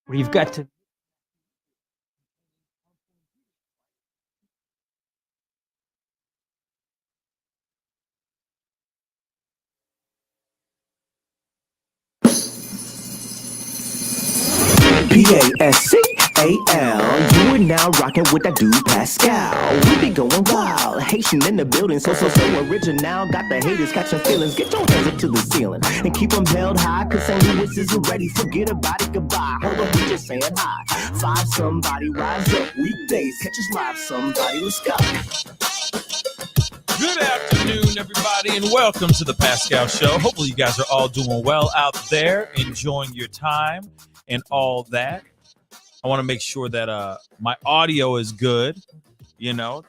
We've got to PASCAL. You are now rocking with that dude Pascal. We be going wild, Haitian in the building, so original. Got the haters catching feelings. Get your hands up to the ceiling and keep them held high. Cause St. Louis isn't ready. Forget about it, goodbye. Hold up, we just saying hi. Five somebody, rise up. Weekdays, catch us live. Somebody, let's go. Good afternoon, everybody, and welcome to the Pascal Show. Hopefully you guys are all doing well out there, enjoying your time and all that. I want to make sure that my audio is good,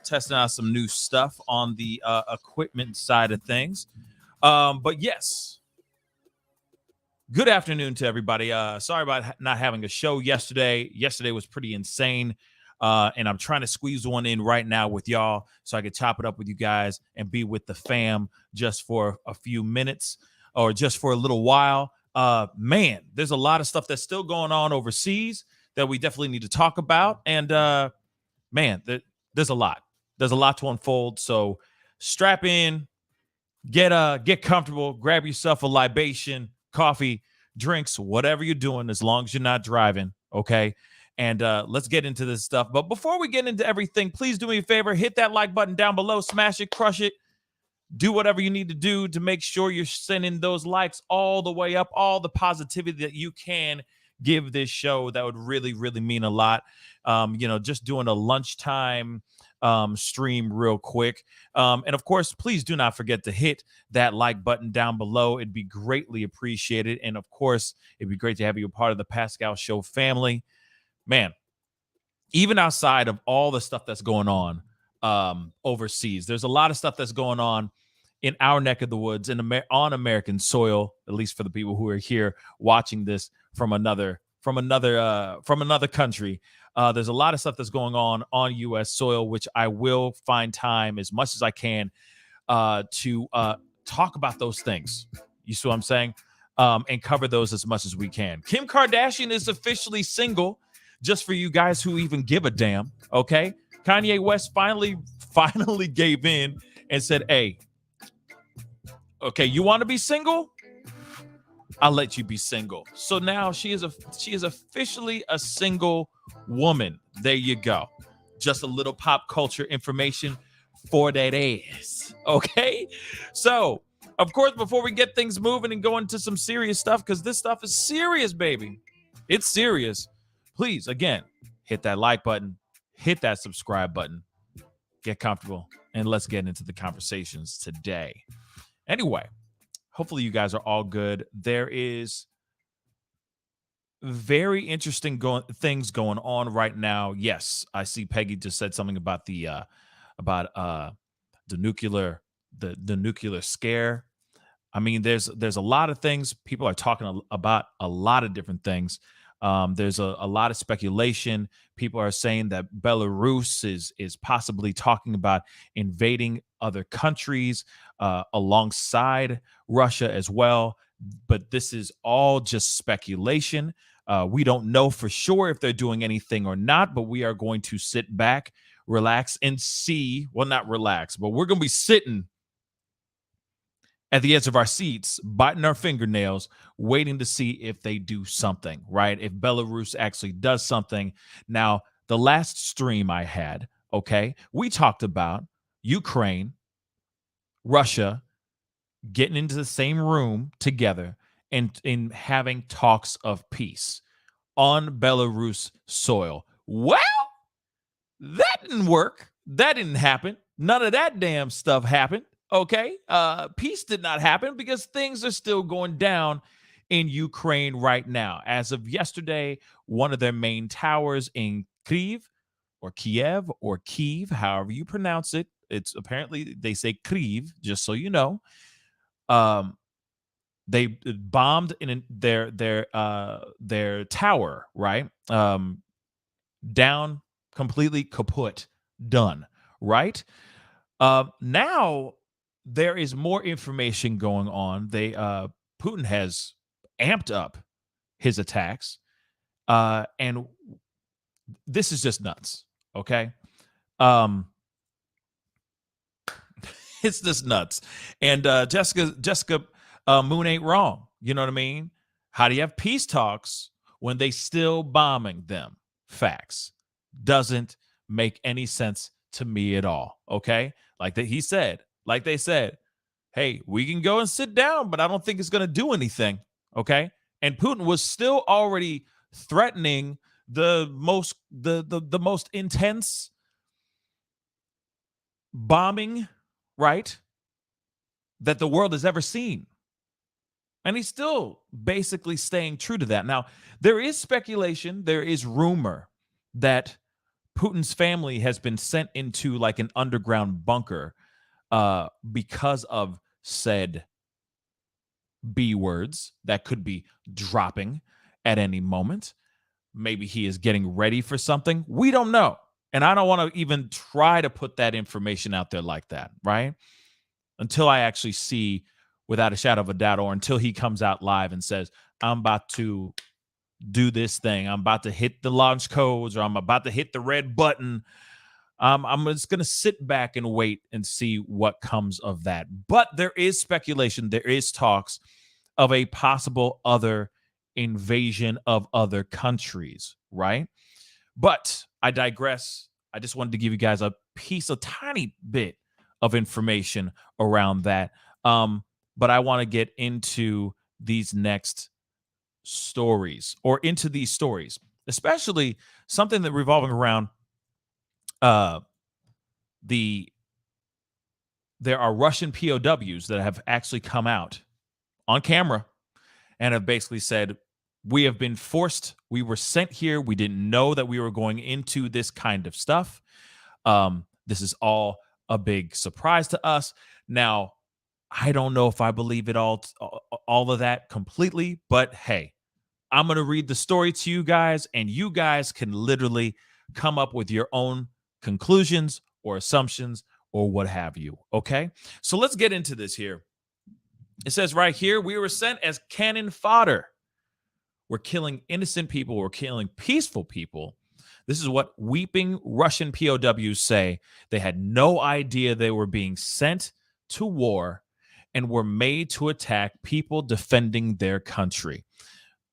testing out some new stuff on the equipment side of things. But yes, good afternoon to everybody. Sorry about not having a show yesterday. Yesterday was pretty insane. And I'm trying to squeeze one in right now with y'all so I can chop it up with you guys and be with the fam just for a few minutes or just for a little while. Man, there's a lot of stuff that's still going on overseas that we definitely need to talk about. And man, there's a lot. There's a lot to unfold. So strap in, get comfortable, grab yourself a libation, coffee, drinks, whatever you're doing, as long as you're not driving, okay? And let's get into this stuff. But before we get into everything, please do me a favor. Hit that like button down below. Smash it, crush it. Do whatever you need to do to make sure you're sending those likes all the way up, all the positivity that you can give this show. That would really, really mean a lot. Just doing a lunchtime stream real quick. And of course, please do not forget to hit that like button down below. It'd be greatly appreciated. And of course, it'd be great to have you a part of the Pascal Show family. Man, even outside of all the stuff that's going on overseas, there's a lot of stuff that's going on in our neck of the woods on American soil, at least for the people who are here watching this from another country. There's a lot of stuff that's going on U.S. soil, which I will find time as much as I can to talk about those things. You see what I'm saying? And cover those as much as we can. Kim Kardashian is officially single. Just for you guys who even give a damn, okay? Kanye West finally gave in and said, hey, okay, you want to be single? I'll let you be single. So now she is officially a single woman. There you go. Just a little pop culture information for that ass, okay? So, of course, before we get things moving and go into some serious stuff, because this stuff is serious, baby. It's serious. Please, again, hit that like button, hit that subscribe button, get comfortable, and let's get into the conversations today. Anyway, hopefully you guys are all good. There is very interesting things going on right now. Yes, I see Peggy just said something about the nuclear scare. I mean, there's a lot of things. People are talking about a lot of different things. There's a lot of speculation. People are saying that Belarus is possibly talking about invading other countries alongside Russia as well. But this is all just speculation. We don't know for sure if they're doing anything or not, but we are going to sit back, relax, and see. Well, not relax, but we're going to be sitting at the edge of our seats, biting our fingernails, waiting to see if they do something, right? If Belarus actually does something. Now, the last stream I had, okay, we talked about Ukraine, Russia getting into the same room together and in having talks of peace on Belarus soil. Well, that didn't work. That didn't happen. None of that damn stuff happened. Okay, peace did not happen because things are still going down in Ukraine right now. As of yesterday, one of their main towers in Kyiv, however you pronounce it, it's apparently they say Kyiv, just so you know. They bombed in their tower, right? Down, completely kaput, done, right? Now there is more information going on. Putin has amped up his attacks. And this is just nuts. Okay. Um, it's just nuts. And Jessica Moon ain't wrong. You know what I mean? How do you have peace talks when they still bombing them? Facts. Doesn't make any sense to me at all. Okay. Like that he said, like they said, hey, we can go and sit down, but I don't think it's going to do anything. Okay. And Putin was still already threatening the most intense bombing, right, that the world has ever seen. And he's still basically staying true to that. Now, there is speculation, there is rumor that Putin's family has been sent into like an underground bunker because of said B words that could be dropping at any moment. Maybe he is getting ready for something. We don't know. And I don't want to even try to put that information out there like that, right? Until I actually see, without a shadow of a doubt, or until he comes out live and says, I'm about to do this thing. I'm about to hit the launch codes, or I'm about to hit the red button. I'm just going to sit back and wait and see what comes of that. But there is speculation. There is talks of a possible other invasion of other countries, right? But I digress. I just wanted to give you guys a tiny bit of information around that. But I want to get into these next stories, or into these stories, especially something that revolving around there are Russian POWs that have actually come out on camera and have basically said, we have been forced. We were sent here. We didn't know that we were going into this kind of stuff. This is all a big surprise to us. Now, I don't know if I believe it all of that completely, but hey, I'm going to read the story to you guys, and you guys can literally come up with your own conclusions or assumptions or what have you. Okay, so let's get into this here. It says right here, we were sent as cannon fodder. We're killing innocent people. We're killing peaceful people. This is what weeping Russian POWs say. They had no idea they were being sent to war and were made to attack people defending their country.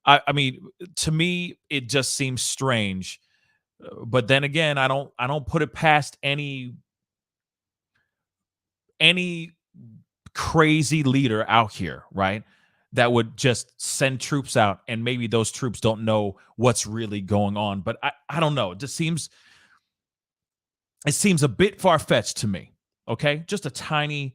I mean, to me, it just seems strange. But then again, I don't put it past any crazy leader out here, right? That would just send troops out, and maybe those troops don't know what's really going on. But I don't know. It seems a bit far-fetched to me. Okay, just a tiny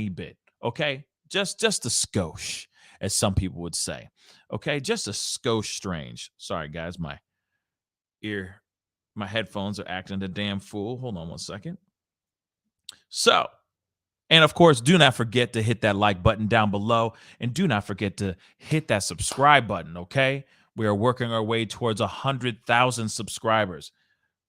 bit. Okay, just a skosh, as some people would say. Okay, just a skosh strange. Sorry, guys, my headphones are acting a damn fool. Hold on one second. So, and of course, do not forget to hit that like button down below, and do not forget to hit that subscribe button, okay? We are working our way towards 100,000 subscribers.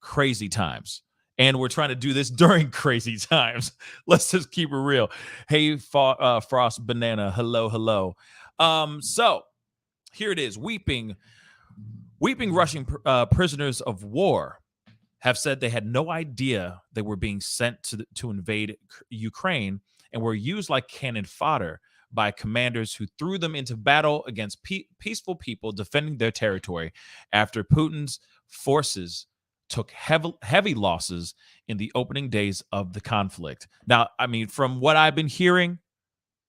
Crazy times. And we're trying to do this during crazy times. Let's just keep it real. Hey, Frost Banana, hello. So here it is. Weeping Russian prisoners of war have said they had no idea they were being sent to invade Ukraine, and were used like cannon fodder by commanders who threw them into battle against peaceful people defending their territory after Putin's forces took heavy losses in the opening days of the conflict. Now, I mean, from what I've been hearing,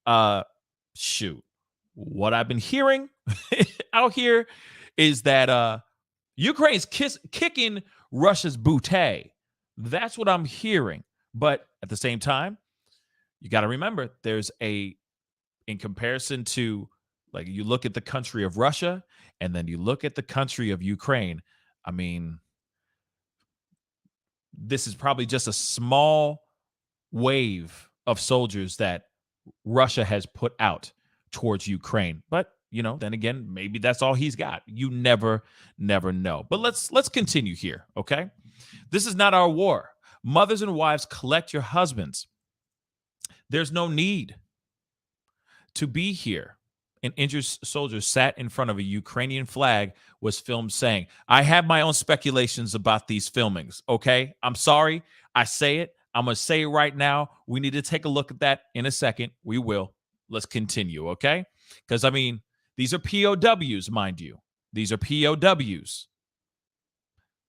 what I've been hearing out here is that Ukraine's kicking Russia's booty. That's what I'm hearing. But at the same time, you got to remember, in comparison to, like, you look at the country of Russia and then you look at the country of Ukraine. I mean, this is probably just a small wave of soldiers that Russia has put out towards Ukraine. But then again, maybe that's all he's got. You never know. But let's continue here, okay? This is not our war. Mothers and wives, collect your husbands. There's no need to be here. an injured soldier sat in front of a Ukrainian flag was filmed saying, I have my own speculations about these filmings, okay? I'm sorry. I say it. I'm going to say it right now. We need to take a look at that in a second. We will. Let's continue, okay? Because, I mean, these are POWs, mind you. These are POWs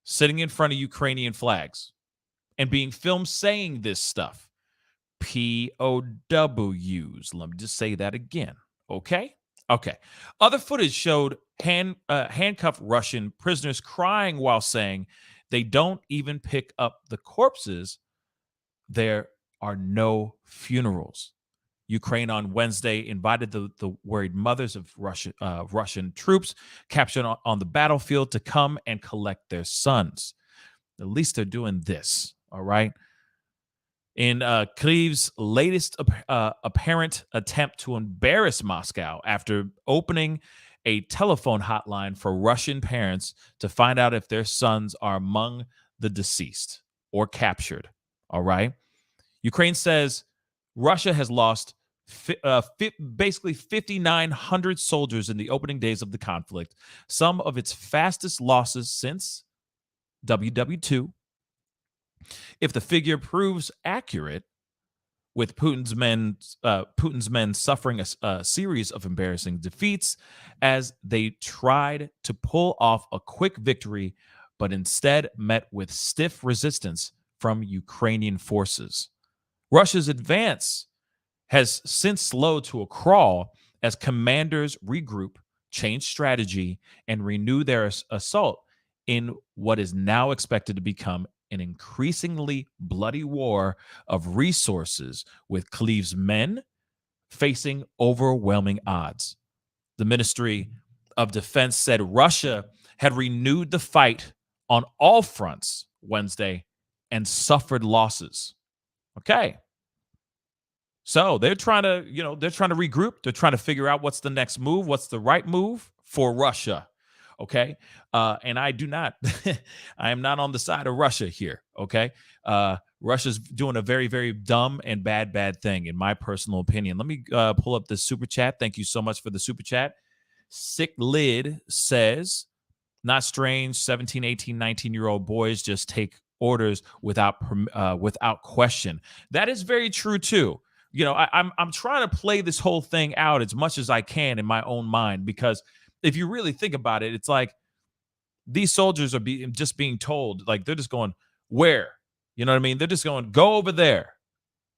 sitting in front of Ukrainian flags and being filmed saying this stuff. POWs. Let me just say that again, okay? Okay. Other footage showed handcuffed Russian prisoners crying while saying they don't even pick up the corpses. There are no funerals. Ukraine on Wednesday invited the worried mothers of Russian troops captured on the battlefield to come and collect their sons. At least they're doing this, all right? In Kyiv's latest apparent attempt to embarrass Moscow after opening a telephone hotline for Russian parents to find out if their sons are among the deceased or captured. All right. Ukraine says Russia has lost basically 5,900 soldiers in the opening days of the conflict, some of its fastest losses since WW2. If the figure proves accurate, with Putin's men suffering a series of embarrassing defeats as they tried to pull off a quick victory, but instead met with stiff resistance from Ukrainian forces. Russia's advance has since slowed to a crawl as commanders regroup, change strategy, and renew their assault in what is now expected to become an increasingly bloody war of resources, with Kyiv's men facing overwhelming odds. The Ministry of Defense said Russia had renewed the fight on all fronts Wednesday and suffered losses. Okay. So they're trying to regroup. They're trying to figure out what's the next move, what's the right move for Russia. Okay. And I do not, I am not on the side of Russia here. Okay. Russia's doing a very, very dumb and bad thing, in my personal opinion. Let me pull up this super chat. Thank you so much for the super chat. Sick Lid says, not strange, 17, 18, 19-year-old boys just take orders without question. That is very true too. You know, I'm trying to play this whole thing out as much as I can in my own mind, because if you really think about it, it's like these soldiers are just being told, like, they're just going, where? You know what I mean? They're just going, go over there.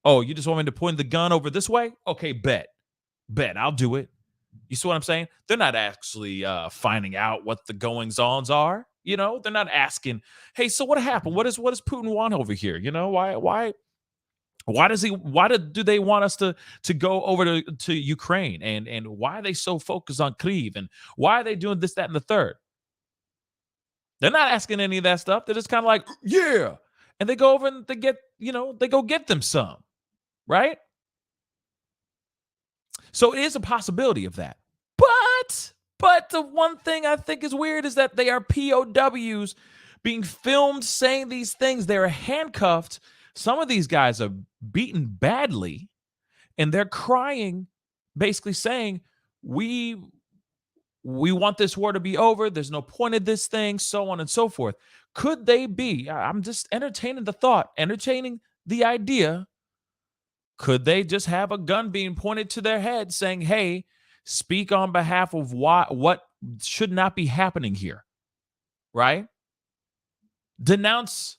Oh, you just want me to point the gun over this way? Okay, bet, I'll do it. You see what I'm saying? They're not actually finding out what the goings-ons are. You know, they're not asking, hey, so what happened? What does Putin want over here? You know, why do they want us to go over to Ukraine, and why are they so focused on Kyiv, and why are they doing this, that, and the third? They're not asking any of that stuff. They're just kind of like, yeah, and they go over and they go get them some, right? So it is a possibility of that. But the one thing I think is weird is that they are POWs being filmed saying these things. They're handcuffed. Some of these guys are beaten badly, and they're crying, basically saying, we want this war to be over. There's no point in this thing, so on and so forth. Could they be? I'm just entertaining the thought, entertaining the idea. Could they just have a gun being pointed to their head saying, hey, speak on behalf of what should not be happening here, right? Denounce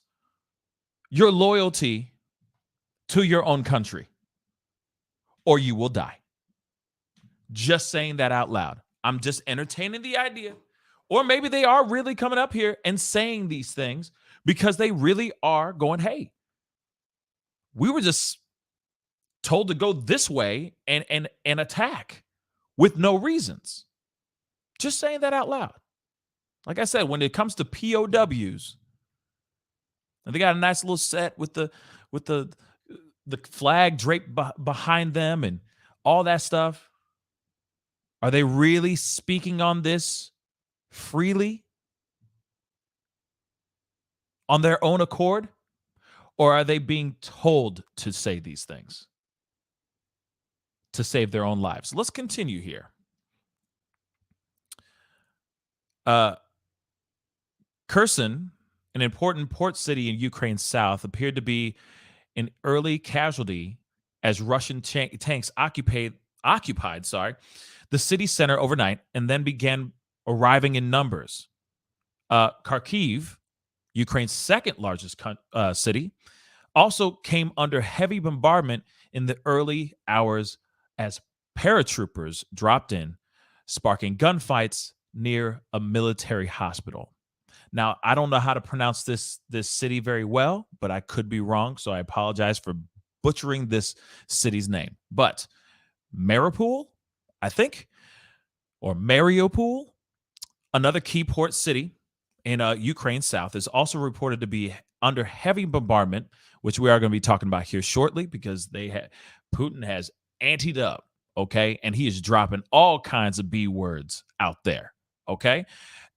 your loyalty to your own country, or you will die. Just saying that out loud. I'm just entertaining the idea. Or maybe they are really coming up here and saying these things because they really are going, hey, we were just told to go this way and attack with no reasons. Just saying that out loud. Like I said, when it comes to POWs, and they got a nice little set with the flag draped behind them and all that stuff. Are they really speaking on this freely on their own accord? Or are they being told to say these things to save their own lives? Let's continue here. Kherson, an important port city in Ukraine's south, appeared to be an early casualty as Russian tanks occupied the city center overnight and then began arriving in numbers. Kharkiv, Ukraine's second largest city, also came under heavy bombardment in the early hours as paratroopers dropped in, sparking gunfights near a military hospital. Now, I don't know how to pronounce this city very well, but I could be wrong, so I apologize for butchering this city's name. But Mariupol, I think, or Mariupol, another key port city in Ukraine's south, is also reported to be under heavy bombardment, which we are going to be talking about here shortly because Putin has anteed up, okay? And he is dropping all kinds of B words out there, okay?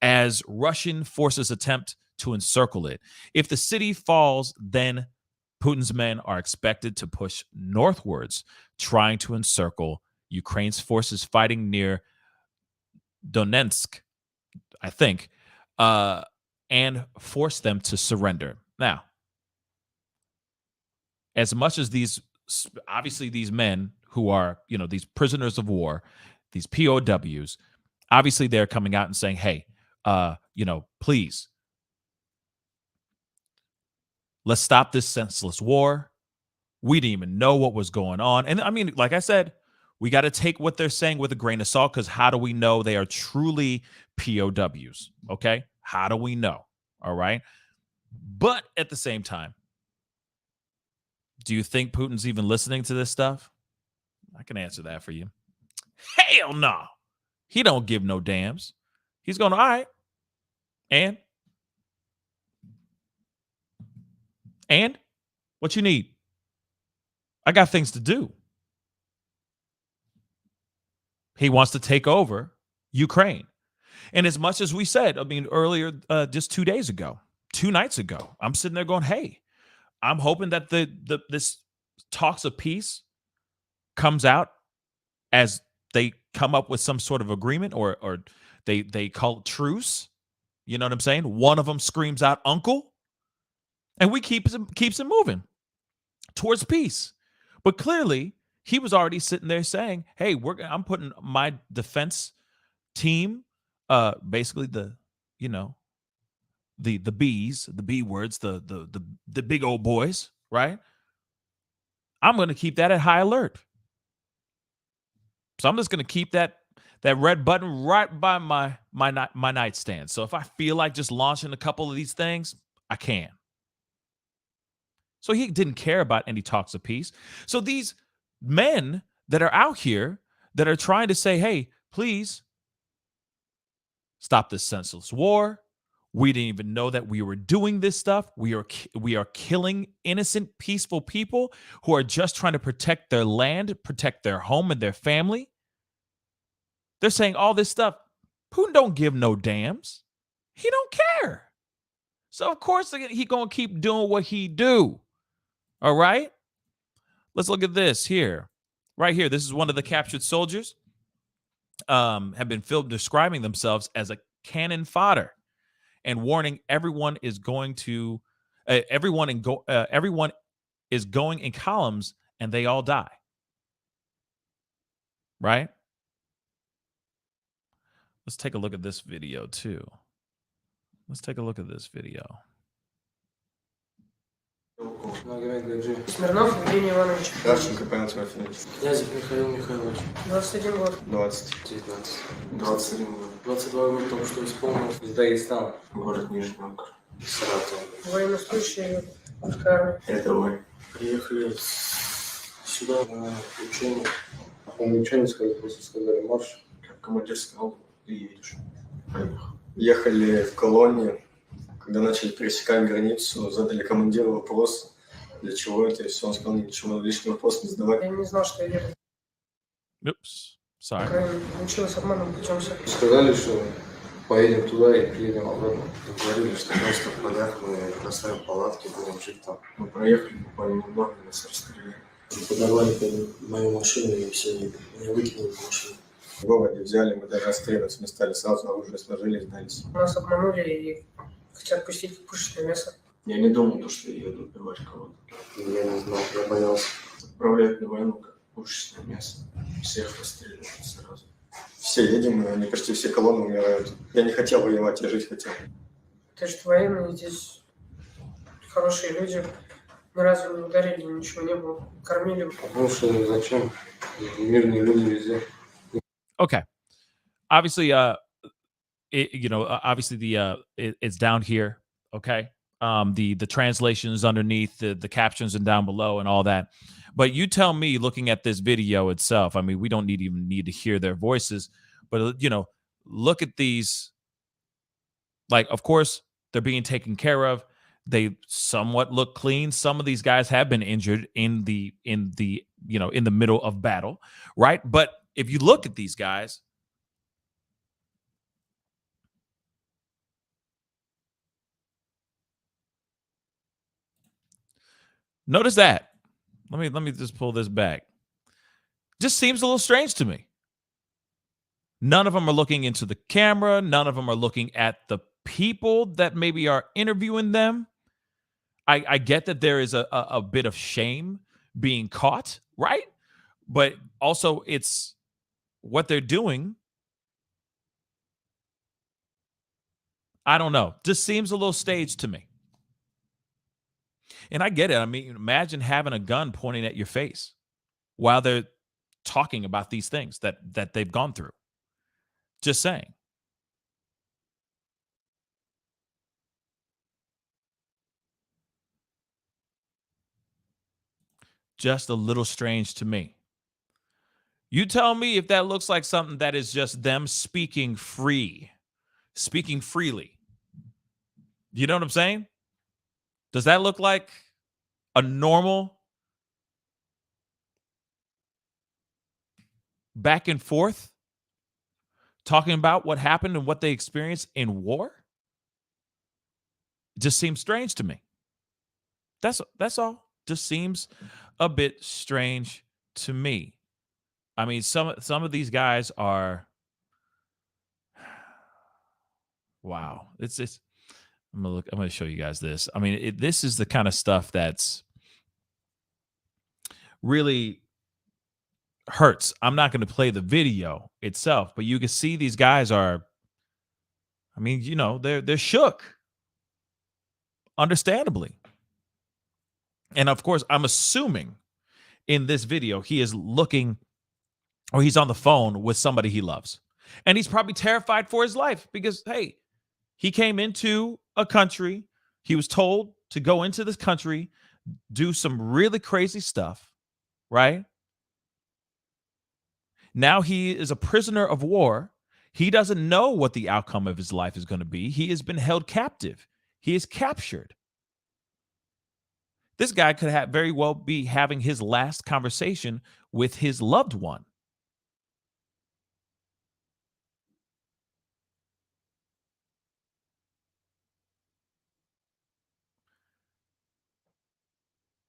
As Russian forces attempt to encircle it. If the city falls, then Putin's men are expected to push northwards, trying to encircle Ukraine's forces fighting near Donetsk, I think, and force them to surrender. Now, as much as these men who are, these prisoners of war, these POWs, obviously they're coming out and saying, hey, please, let's stop this senseless war. We didn't even know what was going on. And I mean, like I said, we got to take what they're saying with a grain of salt, because how do we know they are truly POWs? Okay. How do we know? All right. But at the same time, do you think Putin's even listening to this stuff? I can answer that for you. Hell no. He don't give no damns. He's going, all right. And what you need? I got things to do. He wants to take over Ukraine. And as much as we said, I mean, earlier, just 2 nights ago, I'm sitting there going, hey, I'm hoping that this talks of peace comes out as they come up with some sort of agreement, or they call it truce. You know what I'm saying? One of them screams out, "Uncle," and we keeps it moving towards peace. But clearly, he was already sitting there saying, "Hey, I'm putting my defense team, basically the B's, the B words, the big old boys, right? I'm going to keep that at high alert. So I'm just going to keep that red button right by my nightstand. So if I feel like just launching a couple of these things, I can." So he didn't care about any talks of peace. So these men that are out here that are trying to say, hey, please stop this senseless war. We didn't even know that we were doing this stuff. We are killing innocent, peaceful people who are just trying to protect their land, protect their home and their family. They're saying all this stuff. Putin don't give no damns. He don't care. So of course he gonna keep doing what he do. All right. Let's look at this here. Right here. This is one of the captured soldiers. Have been filmed describing themselves as a cannon fodder, and warning everyone is going in columns and they all die. Right? Let's take a look at this video too. Let's take a look at this video. Смирнов Евгений Иванович. Кравченко Павел Тимофеевич. Князев Михаил Михайлович. 21 год. 20. 19. 21 год. 22 года только что исполнил. Из Дагестана. Город Нижний Новгород. Саратов. Военнослужащие Паскал. Это вы. Приехали сюда на учение. Он ничего не сказал, просто сказали марш. Как командир сказал, ты едешь. Поехал. Ехали в колонии. Когда начали пересекать границу, задали командиру вопрос, для чего это, и все, он сказал, ничего, лишний вопрос не задавать. Я не знал, что я еду. Oops. Sorry. Получилось обманом, причем все. Сказали, что поедем туда и приедем обратно. Говорили, что просто в полях мы бросаем палатки, будем жить там. Мы проехали буквально немного, нас расстреляли. Подорвали мою машину и все, меня выкинули в машину. В городе взяли, мы даже отстреливаться не стали, сразу оружие сложили и сдались. Нас обманули и хотят пустить пушечное мясо. Я не думал, что я еду убивать кого-то. Я не знал, я боялся. Отправлять на войну как пушечное мясо. Всех расстреливают сразу. Все едем, и они почти все колонны умирают. Я не хотел воевать, я жить хотел. То есть военные здесь хорошие люди. Ни разу не ударили, ничего не было. Кормили. Потому что зачем? Мирные люди везде. Okay. Obviously, obviously it's down here. Okay. The translation is underneath the captions and down below and all that. But you tell me, looking at this video itself, I mean, we don't even need to hear their voices, but look at these. Like, of course, they're being taken care of. They somewhat look clean. Some of these guys have been injured in the middle of battle, right? But if you look at these guys, notice that. Let me just pull this back. Just seems a little strange to me. None of them are looking into the camera. None of them are looking at the people that maybe are interviewing them. I get that there is a bit of shame being caught, right? But also it's what they're doing. I don't know. Just seems a little staged to me. And I get it. I mean, imagine having a gun pointing at your face while they're talking about these things that they've gone through. Just saying. Just a little strange to me. You tell me if that looks like something that is just them speaking freely. You know what I'm saying? Does that look like a normal back and forth talking about what happened and what they experienced in war? It just seems strange to me. That's all. Just seems a bit strange to me. I mean, some of these guys are wow. It's I'm gonna show you guys this. I mean, this is the kind of stuff that's really hurts. I'm not going to play the video itself, but you can see these guys are, I mean, they're shook, understandably. And of course, I'm assuming in this video, he is looking or he's on the phone with somebody he loves. And he's probably terrified for his life because, hey, he came into a country. He was told to go into this country, do some really crazy stuff, right? Now he is a prisoner of war. He doesn't know what the outcome of his life is going to be. He has been held captive. He is captured. This guy could very well be having his last conversation with his loved one.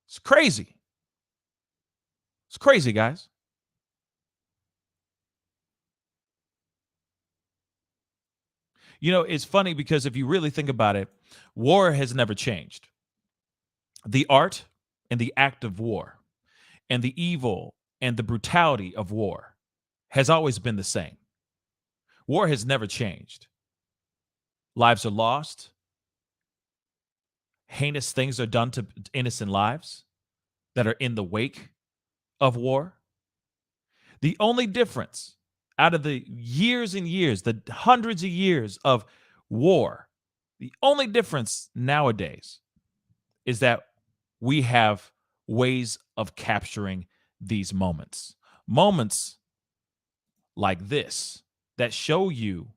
It's crazy. It's crazy, guys. It's funny because if you really think about it, war has never changed. The art and the act of war and the evil and the brutality of war has always been the same. War has never changed. Lives are lost. Heinous things are done to innocent lives that are in the wake of war. The only difference out of the years and years, the hundreds of years of war, the only difference nowadays is that we have ways of capturing these moments. Moments like this that show you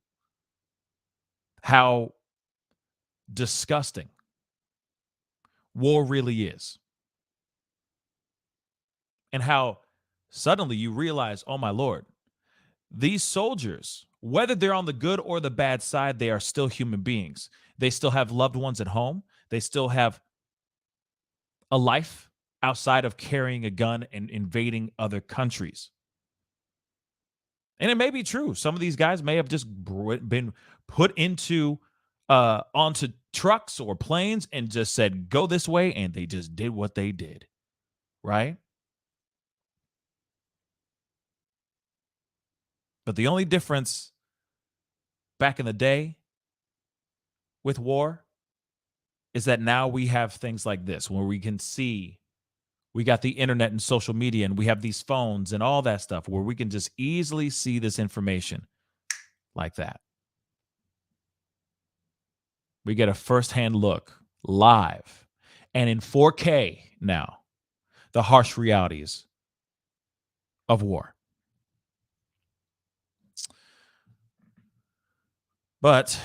how disgusting war really is. And how suddenly you realize, oh my Lord, these soldiers, whether they're on the good or the bad side, they are still human beings. They still have loved ones at home. They still have a life outside of carrying a gun and invading other countries. And it may be true. Some of these guys may have just been put into onto trucks or planes and just said, go this way. And they just did what they did. Right? But the only difference back in the day with war is that now we have things like this where we can see. We got the internet and social media, and we have these phones and all that stuff where we can just easily see this information like that. We get a firsthand look live and in 4K now, the harsh realities of war. But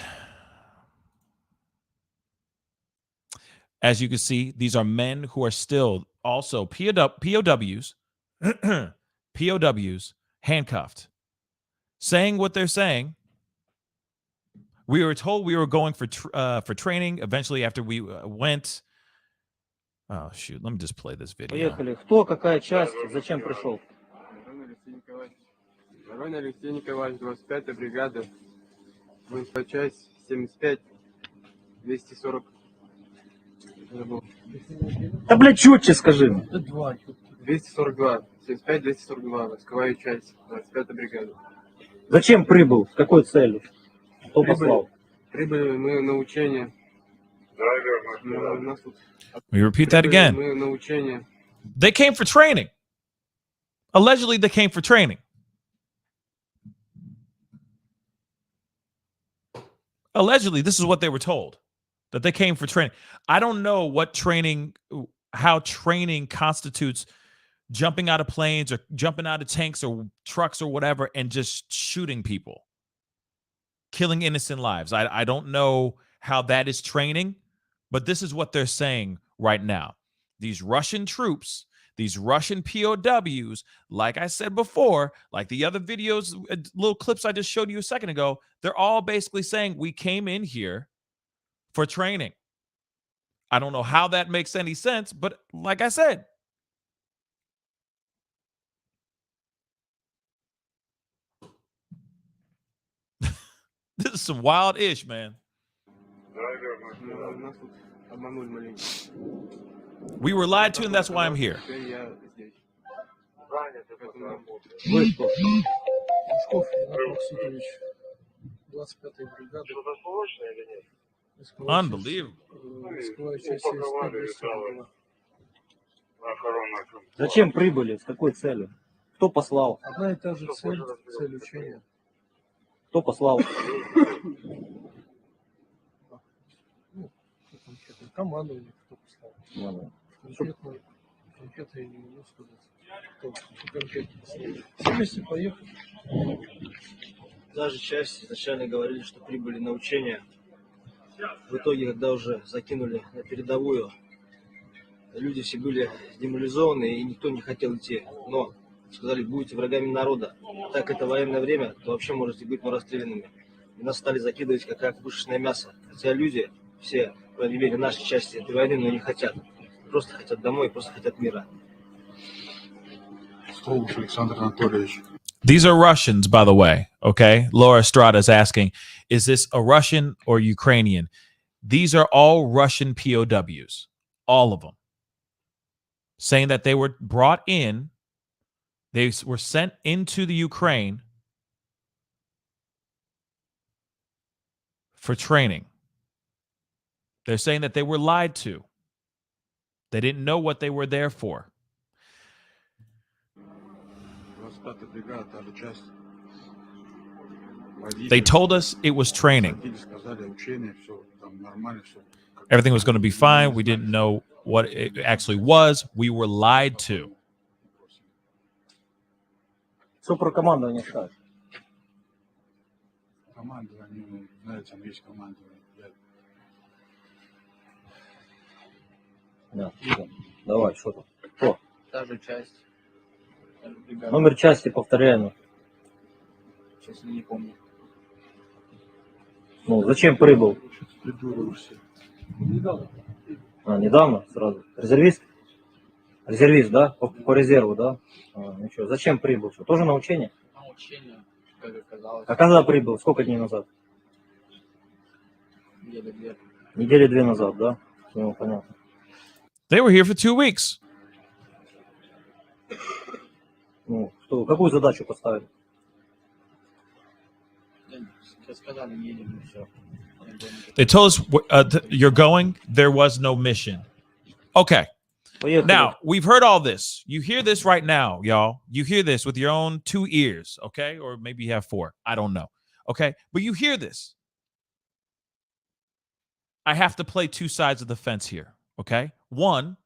as you can see, these are men who are still also POWs, POWs, handcuffed, saying what they're saying. We were told we were going for training. Eventually, after we went, oh shoot, let me just play this video. Поехали. Кто, какая часть, зачем пришел? Барон Алексей Николаевич, 25-я бригада, воинская часть, 75, 240. Да, блядь, четче скажи. 242, 75, 242, войсковая часть, 25-я бригада. Зачем прибыл? С какой целью? Кто послал? Прибыли мы на учение. We repeat that again. Мы на учение. They came for training. Allegedly, they came for training. Allegedly, this is what they were told, that they came for training. I don't know what training, how training constitutes jumping out of planes or jumping out of tanks or trucks or whatever and just shooting people, killing innocent lives. I don't know how that is training, but this is what they're saying right now. These Russian troops, these Russian POWs, like I said before, like the other videos, little clips I just showed you a second ago, they're all basically saying we came in here for training. I don't know how that makes any sense, but like I said, this is some wild ish, man. We were lied to, and that's why I'm here. Вы кто? Unbelievable. Зачем прибыли? С какой целью? Кто послал? Одна и та же цель учения. Кто послал? Командование кто послал. Конкретно я не могу сказать. Кто конкретно послал. Все вместе поехали. Даже часть изначально говорили, что прибыли на учения. В итоге, когда уже закинули на передовую, люди все были деморализованы и никто не хотел идти. Но сказали, будете врагами народа. Так это военное время, то вообще можете быть расстрелянными. И нас стали закидывать как пушечное мясо. Хотя люди, все, по крайней мере, нашей части этой войны, но не хотят. Просто хотят домой, просто хотят мира. Александр Анатольевич. These are Russians, by the way. Okay. Laura Estrada is asking, is this a Russian or Ukrainian? These are all Russian POWs. All of them. Saying that they were brought in. They were sent into the Ukraine for training. They're saying that they were lied to. They didn't know what they were there for. They told us it was training. Everything was going to be fine. We didn't know what it actually was. We were lied to. Что про командование скажешь? Командование, знаете, там есть командование. Да. Давай, что там? Кто? Та же часть. Номер части повторяемый. Сейчас не помню. Ну, зачем прибыл? Недавно. Недавно сразу. Резервист? Резервист, да? По резерву, да? Ничего. Зачем прибыл? Что, тоже на учение? На учение. как оказалось. А когда прибыл? Сколько дней назад? Недели две. Недели 2 назад, да? Ну, понятно. They were here for 2 weeks. Ну, какую задачу поставили? Сказали, едем, и все. They told us you're going. There was no mission. Okay. Поехали. Now, we've heard all this. You hear this right now, y'all. You hear this with your own 2 ears, okay? Or maybe you have 4. I don't know. Okay? But you hear this. I have to play 2 sides of the fence here, okay? One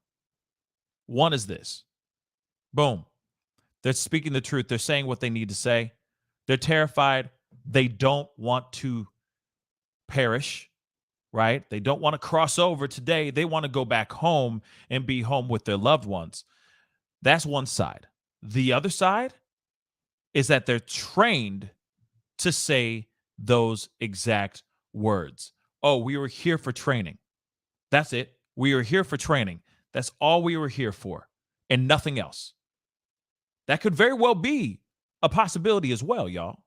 is this. Boom. They're speaking the truth. They're saying what they need to say. They're terrified. They don't want to perish, right? They don't want to cross over today. They want to go back home and be home with their loved ones. That's one side. The other side is that they're trained to say those exact words. Oh, we were here for training. That's it. We were here for training. That's all we were here for, and nothing else. That could very well be a possibility as well, y'all.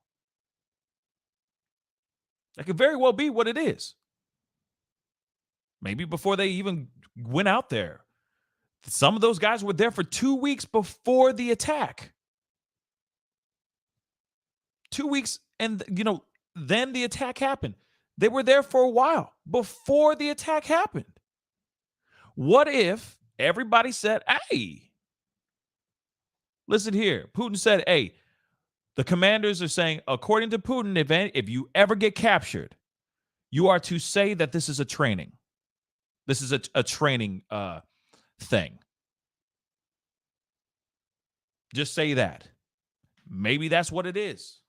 That could very well be what it is. Maybe before they even went out there. Some of those guys were there for 2 weeks before the attack. 2 weeks, and then the attack happened. They were there for a while before the attack happened. What if everybody said, hey, listen here. Putin said, hey, the commanders are saying, according to Putin, if you ever get captured, you are to say that this is a training. This is a training thing. Just say that. Maybe that's what it is.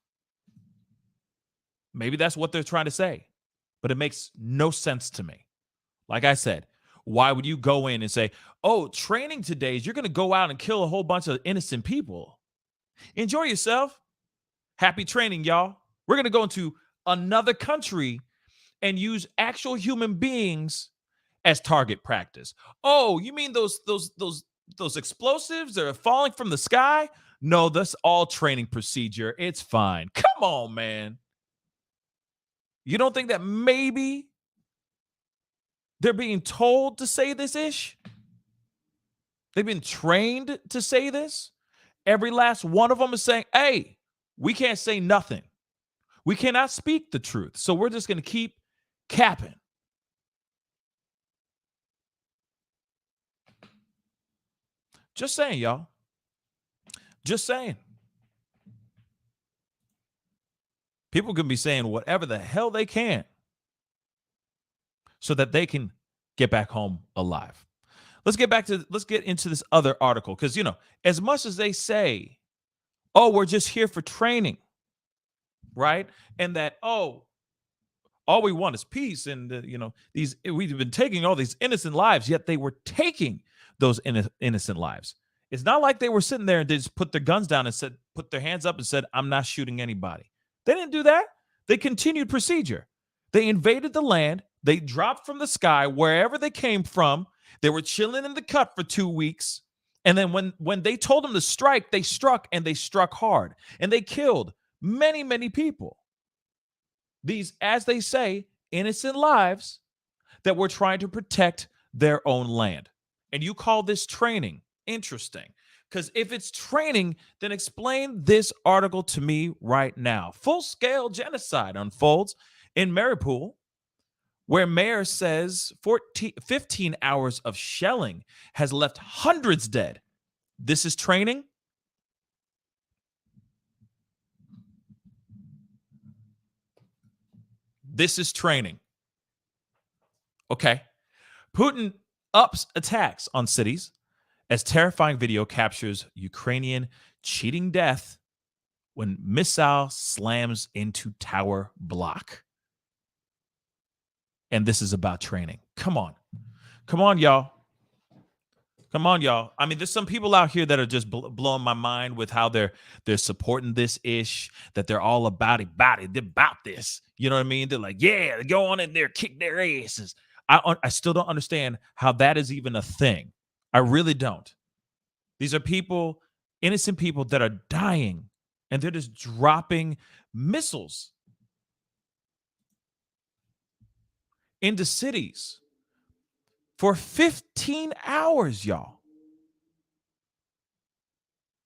Maybe that's what they're trying to say. But it makes no sense to me. Like I said, why would you go in and say, oh, training today is you're going to go out and kill a whole bunch of innocent people? Enjoy yourself. Happy training, y'all. We're going to go into another country and use actual human beings as target practice. Oh, you mean those explosives that are falling from the sky? No, that's all training procedure. It's fine. Come on, man. You don't think that maybe they're being told to say this ish? They've been trained to say this? Every last one of them is saying, hey, we can't say nothing. We cannot speak the truth. So we're just going to keep capping. Just saying, y'all. Just saying. People can be saying whatever the hell they can so that they can get back home alive. Let's get into this other article because, as much as they say, oh, we're just here for training, right? And that, oh, all we want is peace. And, we've been taking all these innocent lives, yet they were taking those innocent lives. It's not like they were sitting there and they just put their guns down and put their hands up and said, I'm not shooting anybody. They didn't do that. They continued procedure. They invaded the land. They dropped from the sky wherever they came from. They were chilling in the cut for 2 weeks. And then when they told them to strike, they struck, and they struck hard. And they killed many, many people. These, as they say, innocent lives that were trying to protect their own land. And you call this training. Interesting. Because if it's training, then explain this article to me right now. Full-scale genocide unfolds in Mariupol, where mayor says 15 hours of shelling has left hundreds dead. This is training? This is training. Okay. Putin ups attacks on cities as terrifying video captures Ukrainian cheating death when missile slams into tower block. And this is about training. Come on. Come on, y'all. Come on, y'all. I mean, there's some people out here that are just blowing my mind with how they're supporting this ish, that they're all about it. They're about this. You know what I mean? They're like, yeah, go on in there, kick their asses. I still don't understand how that is even a thing. I really don't. These are people, innocent people that are dying and they're just dropping missiles into cities for 15 hours, y'all.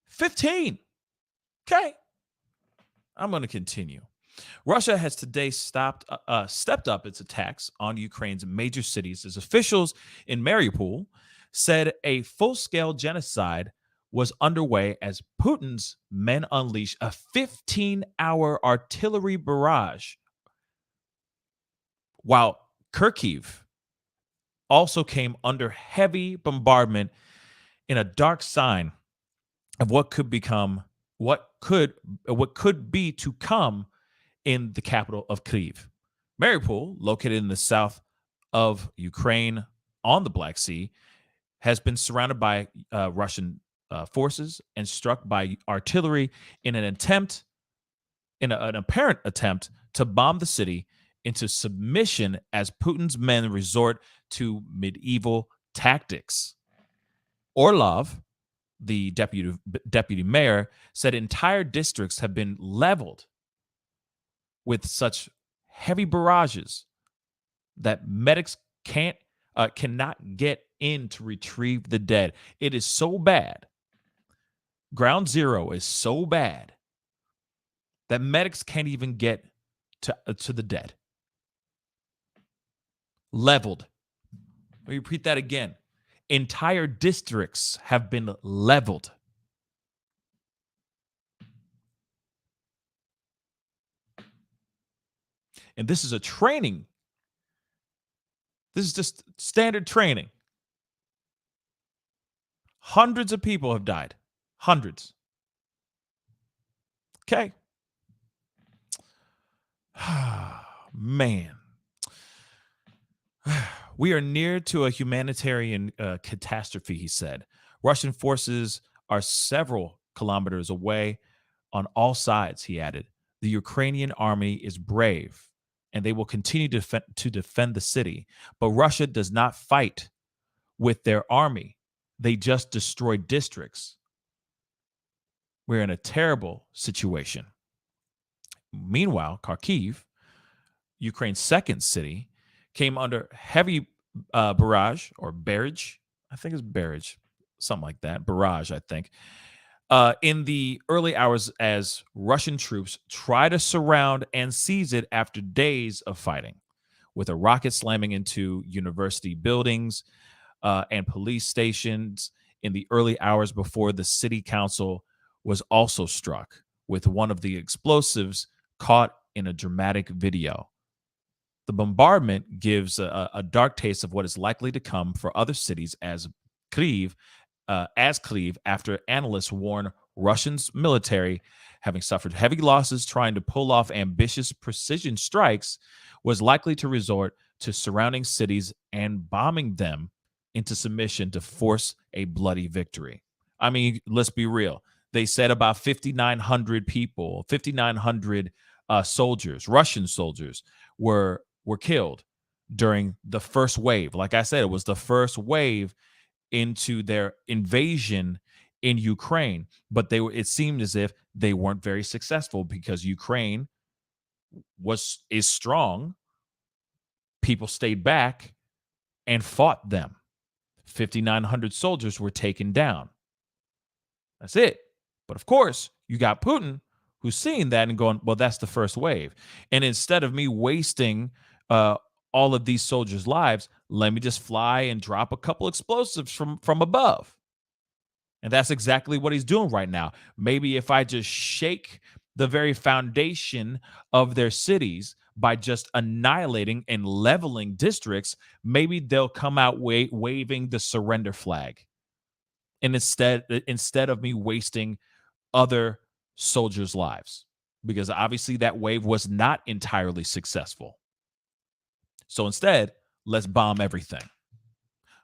15. Okay. I'm going to continue. Russia has today stepped up its attacks on Ukraine's major cities as officials in Mariupol said a full-scale genocide was underway as Putin's men unleashed a 15-hour artillery barrage, while Kharkiv also came under heavy bombardment in a dark sign of what could be to come in the capital of Kyiv. Mariupol, located in the south of Ukraine on the Black Sea, has been surrounded by Russian forces and struck by artillery in an apparent attempt to bomb the city into submission as Putin's men resort to medieval tactics. Orlov, the deputy mayor, said entire districts have been leveled with such heavy barrages that medics cannot get in to retrieve the dead. It is so bad. Ground zero is so bad that medics can't even get to the dead. Leveled. Let me repeat that again. Entire districts have been leveled. And this is a training. This is just standard training. Hundreds of people have died. Hundreds. Okay. Man. We are near to a humanitarian catastrophe, he said. Russian forces are several kilometers away on all sides, he added. The Ukrainian army is brave, and they will continue to defend the city. But Russia does not fight with their army. They just destroy districts. We're in a terrible situation. Meanwhile, Kharkiv, Ukraine's second city, came under heavy barrage or barrage. I think it's barrage, something like that. Barrage, I think. In the early hours as Russian troops try to surround and seize it after days of fighting, with a rocket slamming into university buildings and police stations in the early hours before the city council was also struck, with one of the explosives caught in a dramatic video. The bombardment gives a dark taste of what is likely to come for other cities as Kyiv, after analysts warn Russia's military, having suffered heavy losses trying to pull off ambitious precision strikes, was likely to resort to surrounding cities and bombing them into submission to force a bloody victory. I mean, let's be real. They said about 5,900 people, 5,900 soldiers, Russian soldiers, were killed during the first wave. Like I said, it was the first wave into their invasion in Ukraine, but it seemed as if they weren't very successful because Ukraine is strong. People stayed back and fought them. 5,900 soldiers were taken down. That's it. But of course, you got Putin, who's seeing that and going, well, that's the first wave. And instead of me wasting all of these soldiers' lives, let me just fly and drop a couple explosives from above. And that's exactly what he's doing right now. Maybe if I just shake the very foundation of their cities by just annihilating and leveling districts, maybe they'll come out waving the surrender flag. And instead of me wasting other soldiers' lives, because obviously that wave was not entirely successful. So instead, let's bomb everything.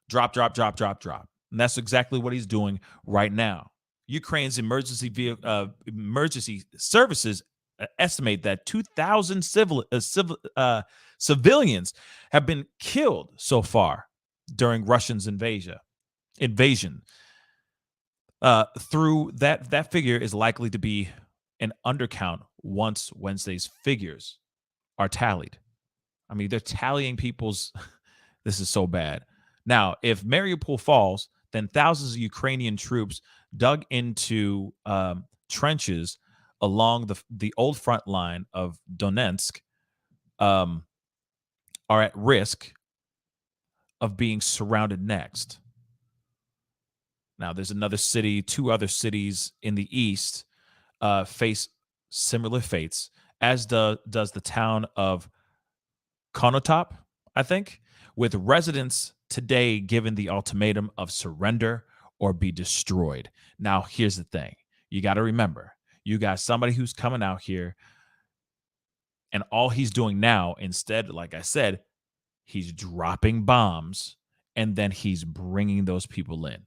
Drop, drop, drop, drop, drop. And that's exactly what he's doing right now. Ukraine's emergency services estimate that 2,000 civilians have been killed so far during Russia's invasion. Through that figure is likely to be an undercount once Wednesday's figures are tallied. I mean, they're tallying people's. This is so bad. Now, if Mariupol falls, then thousands of Ukrainian troops dug into trenches along the old front line of Donetsk are at risk of being surrounded next. Now, there's another city, 2 other cities in the east face similar fates, as does the town of Konotop, I think, with residents today given the ultimatum of surrender or be destroyed. Now, here's the thing. You got to remember, you got somebody who's coming out here, and all he's doing now, instead, like I said, he's dropping bombs, and then he's bringing those people in.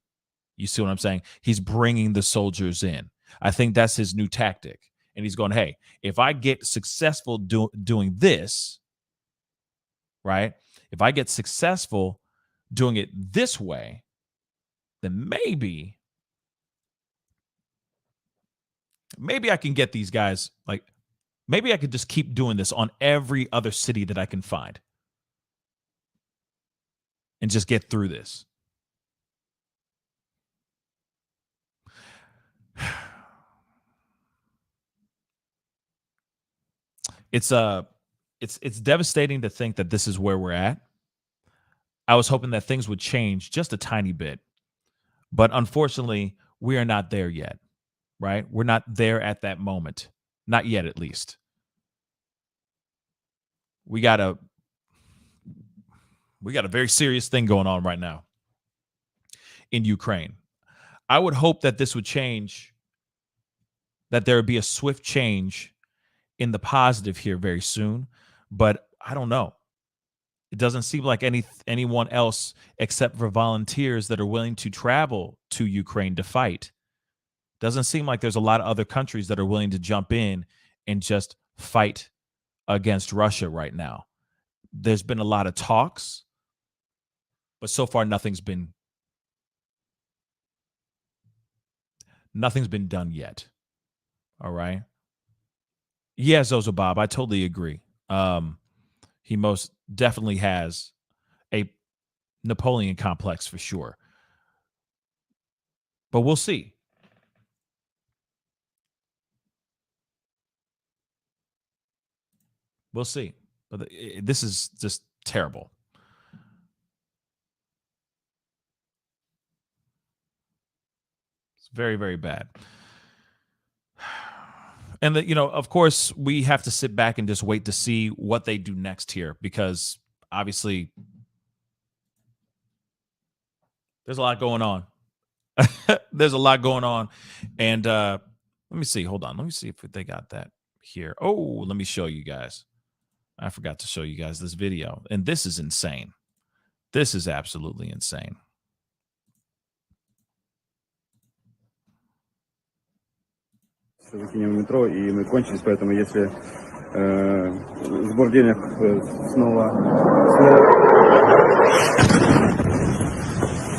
You see what I'm saying? He's bringing the soldiers in. I think that's his new tactic. And he's going, hey, if I get successful doing this, right? If I get successful doing it this way, then maybe I can get these guys, like, maybe I could just keep doing this on every other city that I can find and just get through this. It's devastating to think that this is where we're at. I was hoping that things would change just a tiny bit, but unfortunately, we are not there yet, right? We're not there at that moment. Not yet, at least. We got a very serious thing going on right now in Ukraine. I would hope that this would change, that there would be a swift change in the positive here very soon, but I don't know. It doesn't seem like anyone else except for volunteers that are willing to travel to Ukraine to fight. Doesn't seem like there's a lot of other countries that are willing to jump in and just fight against Russia right now. There's been a lot of talks, but so far nothing's been done yet. All right. Yeah, Zozo Bob, I totally agree. He most definitely has a Napoleon complex for sure. But we'll see. We'll see. But this is just terrible. It's very, very bad. And, of course, we have to sit back and just wait to see what they do next here, because obviously there's a lot going on. There's a lot going on. And let me see. Hold on. Let me see if they got that here. Oh, let me show you guys. I forgot to show you guys this video. And this is insane. This is absolutely insane. Закинем в метро, и мы кончились, поэтому если сбор денег снова...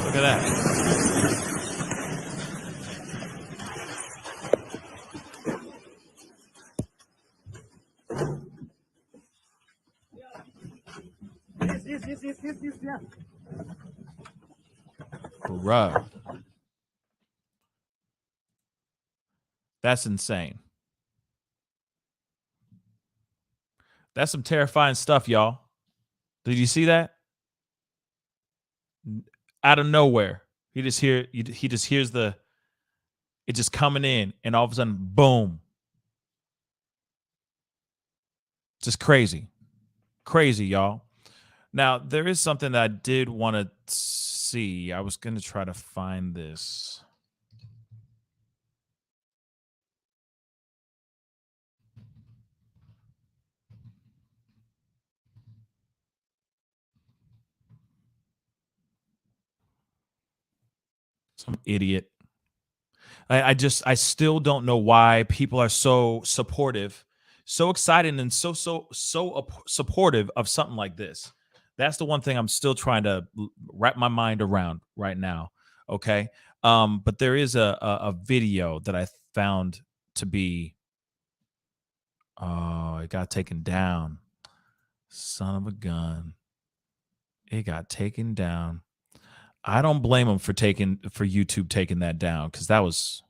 Look at that. Bruh. That's insane. That's some terrifying stuff, y'all. Did you see that? Out of nowhere, he just hears it just coming in, and all of a sudden, boom. Just crazy, y'all. Now, there is something that I did want to see. I was going to try to find this. Some idiot. I still don't know why people are so supportive, so excited, and so supportive of something like this. That's the one thing I'm still trying to wrap my mind around right now. Okay. But there is a video that I found to be Oh, it got taken down. Son of a gun. It got taken down. I don't blame them for YouTube taking that down, because that was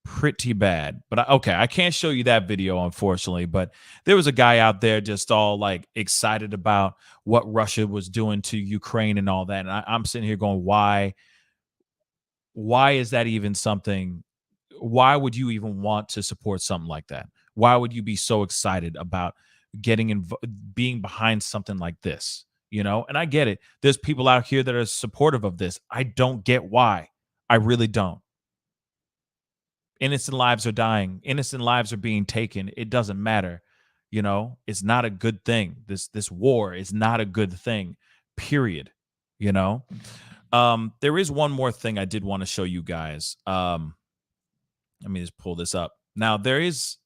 pretty bad. But okay, I can't show you that video, unfortunately. But there was a guy out there just all like excited about what Russia was doing to Ukraine and all that. And I'm sitting here going, why is that even something? Why would you even want to support something like that? Why would you be so excited about being behind something like this? You know, and I get it. There's people out here that are supportive of this. I don't get why. I really don't. Innocent lives are dying. Innocent lives are being taken. It doesn't matter. You know, it's not a good thing. This war is not a good thing, period. You know, there is one more thing I did want to show you guys. Let me just pull this up. Now, there is,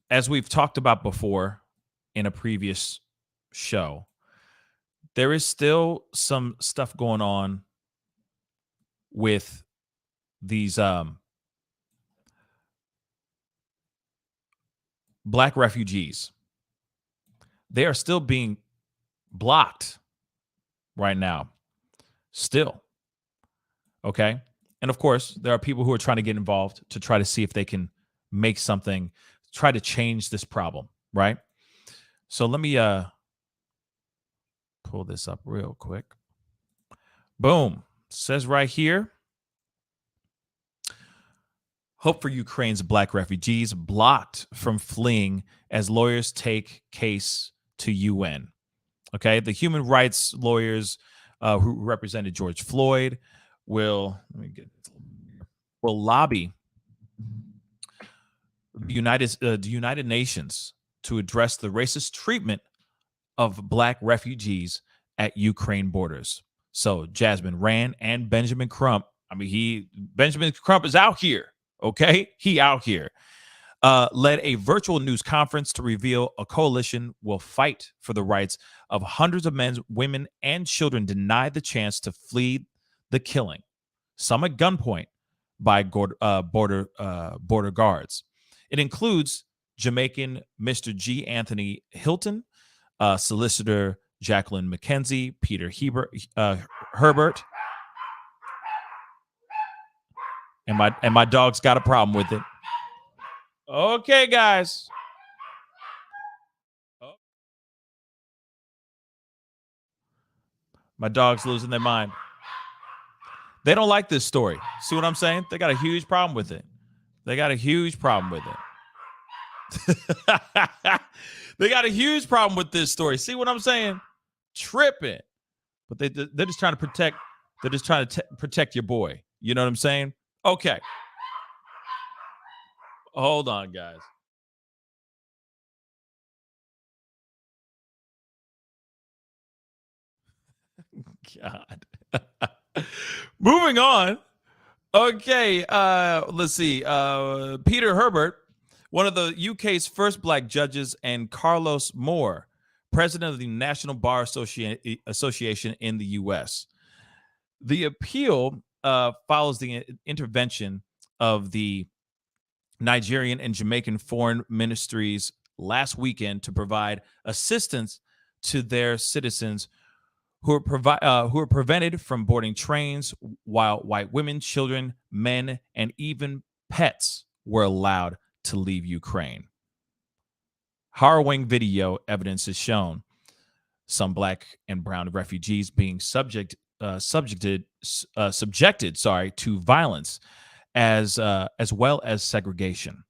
as we've talked about before in a previous show, there is still some stuff going on with these Black refugees. They are still being blocked right now. Still. Okay. And of course, there are people who are trying to get involved to try to see if they can make something, try to change this problem. Right. So let me pull this up real quick. Boom. Says right here, hope for Ukraine's Black refugees blocked from fleeing as lawyers take case to UN. Okay, the human rights lawyers who represented George Floyd will lobby the United Nations to address the racist treatment of Black refugees at Ukraine borders. So Jasmine Rand and Benjamin Crump. I mean, Benjamin Crump is out here. Okay, he out here. Led a virtual news conference to reveal a coalition will fight for the rights of hundreds of men, women, and children denied the chance to flee the killing, some at gunpoint by border guards. It includes Jamaican Mr. G. Anthony Hilton, solicitor Jacqueline McKenzie, Peter Herbert, and my dog's got a problem with it. Okay, guys. Oh. My dog's losing their mind. They don't like this story. See what I'm saying? They got a huge problem with it. They got a huge problem with it. They got a huge problem with this story. See what I'm saying? Tripping. But they're just trying to protect. They're just trying to protect your boy. You know what I'm saying? Okay. Hold on, guys. God. Moving on. Okay. Let's see. Peter Herbert, one of the UK's first Black judges, and Carlos Moore, president of the National Bar Association in the U.S. The appeal follows the intervention of the Nigerian and Jamaican foreign ministries last weekend to provide assistance to their citizens who are prevented from boarding trains, while white women, children, men, and even pets were allowed to leave Ukraine. Harrowing video evidence is shown. Some Black and brown refugees being subjected to violence, as well as segregation.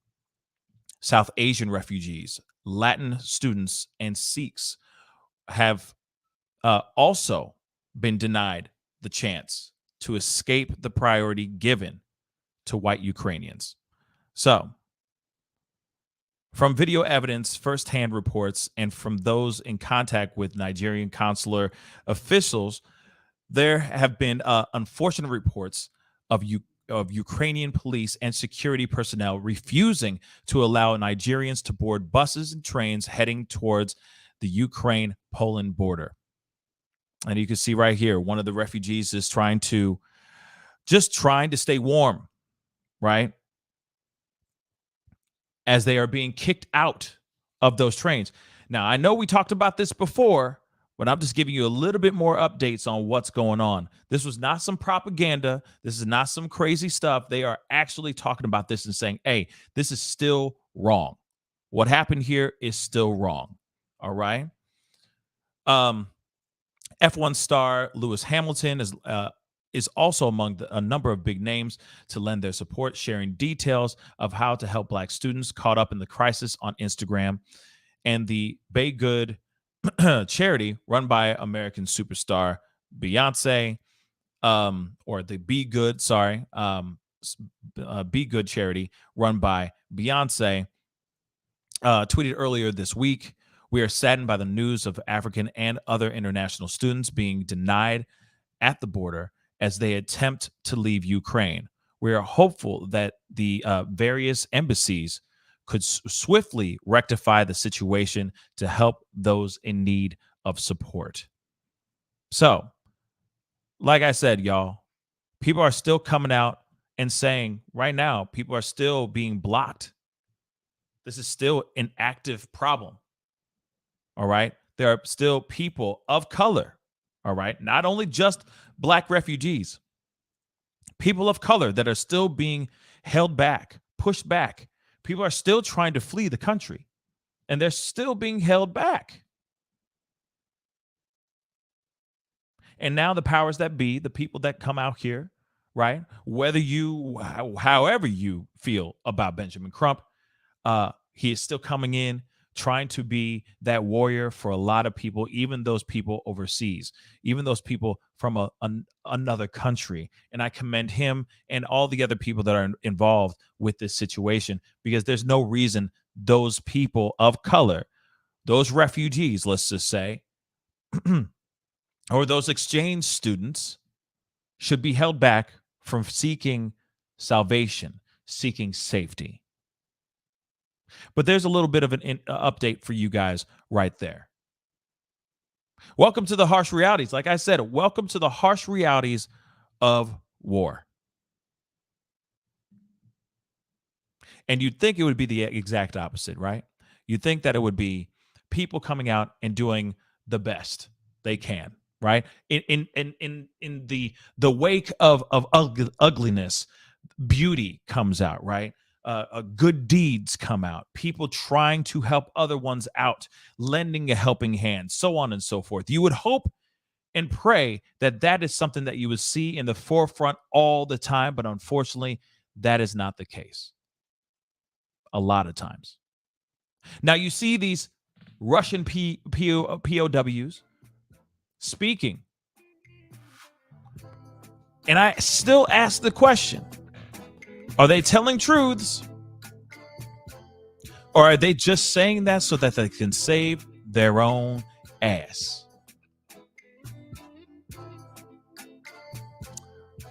South Asian refugees, Latin students, and Sikhs have also been denied the chance to escape the priority given to white Ukrainians. So, from video evidence, firsthand reports, and from those in contact with Nigerian consular officials, there have been unfortunate reports of Ukrainian police and security personnel refusing to allow Nigerians to board buses and trains heading towards the Ukraine-Poland border. And you can see right here, one of the refugees is trying to stay warm, right? as they are being kicked out of those trains. Now, I know we talked about this before, but I'm just giving you a little bit more updates on what's going on. This was not some propaganda. This is not some crazy stuff. They are actually talking about this and saying, hey, this is still wrong. What happened here is still wrong. All right. F1 star Lewis Hamilton is also among a number of big names to lend their support, sharing details of how to help Black students caught up in the crisis on Instagram. And the Be Good charity run by American superstar Beyonce, or the Be Good, Be Good charity run by Beyonce, tweeted earlier this week, "We are saddened by the news of African and other international students being denied at the border as they attempt to leave Ukraine. We are hopeful that the various embassies could swiftly rectify the situation to help those in need of support." So, like I said, y'all, people are still coming out and saying right now, people are still being blocked. This is still an active problem. All right. There are still people of color. All right. Not only just Black refugees, people of color that are still being held back, pushed back. People are still trying to flee the country, and they're still being held back. And now the powers that be, the people that come out here, right? However you feel about Benjamin Crump, he is still coming in, trying to be that warrior for a lot of people, even those people overseas, even those people from another country. And I commend him and all the other people that are involved with this situation, because there's no reason those people of color, those refugees, let's just say, or those exchange students should be held back from seeking salvation, seeking safety. But there's a little bit of an update for you guys right there. Welcome to the harsh realities. Like I said, welcome to the harsh realities of war. And you'd think it would be the exact opposite, right? You'd think that it would be people coming out and doing the best they can, right? In the wake of ugliness, beauty comes out, right? Good deeds come out, people trying to help other ones out, lending a helping hand, so on and so forth. You would hope and pray that that is something that you would see in the forefront all the time, but unfortunately, that is not the case a lot of times. Now, you see these Russian POWs speaking, and I still ask the question, are they telling truths? Or are they just saying that so that they can save their own ass?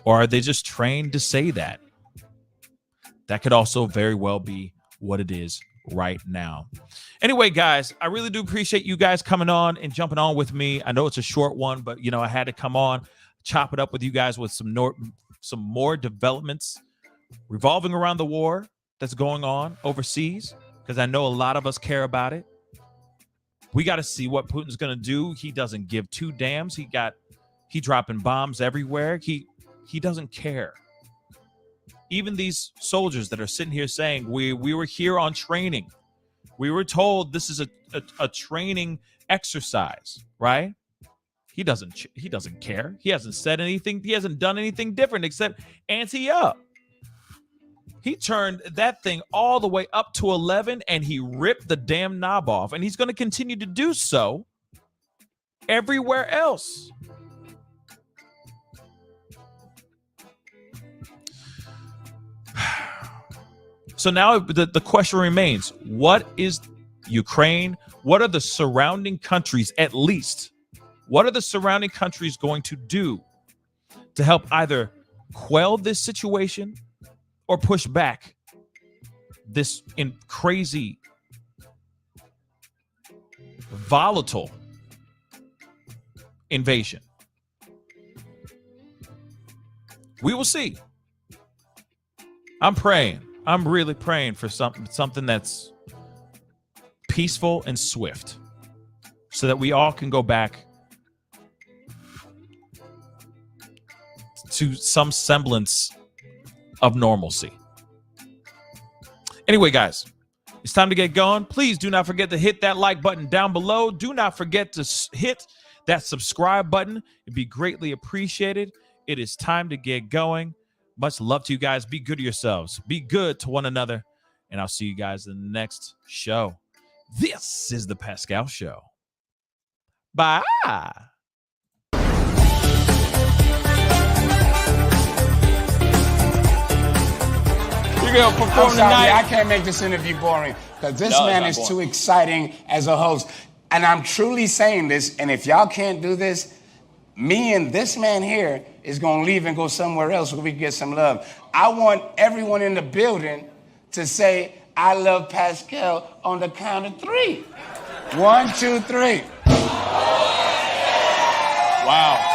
Or are they just trained to say that? That could also very well be what it is right now. Anyway, guys, I really do appreciate you guys coming on and jumping on with me. I know it's a short one, but I had to come on, chop it up with you guys with some more developments revolving around the war that's going on overseas, because I know a lot of us care about it. We got to see what Putin's going to do. He doesn't give two damns. He dropping bombs everywhere. He doesn't care. Even these soldiers that are sitting here saying we were here on training. We were told this is a training exercise, right? He doesn't care. He hasn't said anything. He hasn't done anything different except ante up. He turned that thing all the way up to 11 and he ripped the damn knob off. And he's going to continue to do so everywhere else. So now the question remains, what is Ukraine? What are the surrounding countries, at least? What are the surrounding countries going to do to help either quell this situation or push back this crazy, volatile invasion? We will see. I'm praying. I'm really praying for something that's peaceful and swift so that we all can go back to some semblance of normalcy. Anyway, guys, it's time to get going. Please do not forget to hit that like button down below. Do not forget to hit that subscribe button. It'd be greatly appreciated. It is time to get going. Much love to you guys. Be good to yourselves. Be good to one another. And I'll see you guys in the next show. This is the Pascal Show. Bye. You're going to perform tonight. I can't make this interview boring because this man is too exciting as a host. And I'm truly saying this, and if y'all can't do this, me and this man here is going to leave and go somewhere else where we can get some love. I want everyone in the building to say, I love Pascal on the count of 3. 1, 2, 3. Wow.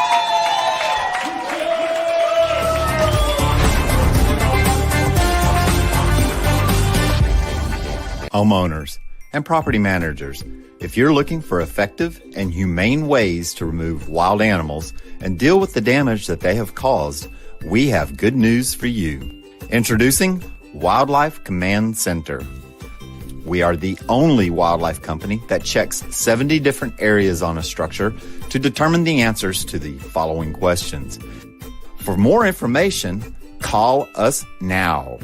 Homeowners and property managers, if you're looking for effective and humane ways to remove wild animals and deal with the damage that they have caused, we have good news for you. Introducing Wildlife Command Center. We are the only wildlife company that checks 70 different areas on a structure to determine the answers to the following questions. For more information, call us now.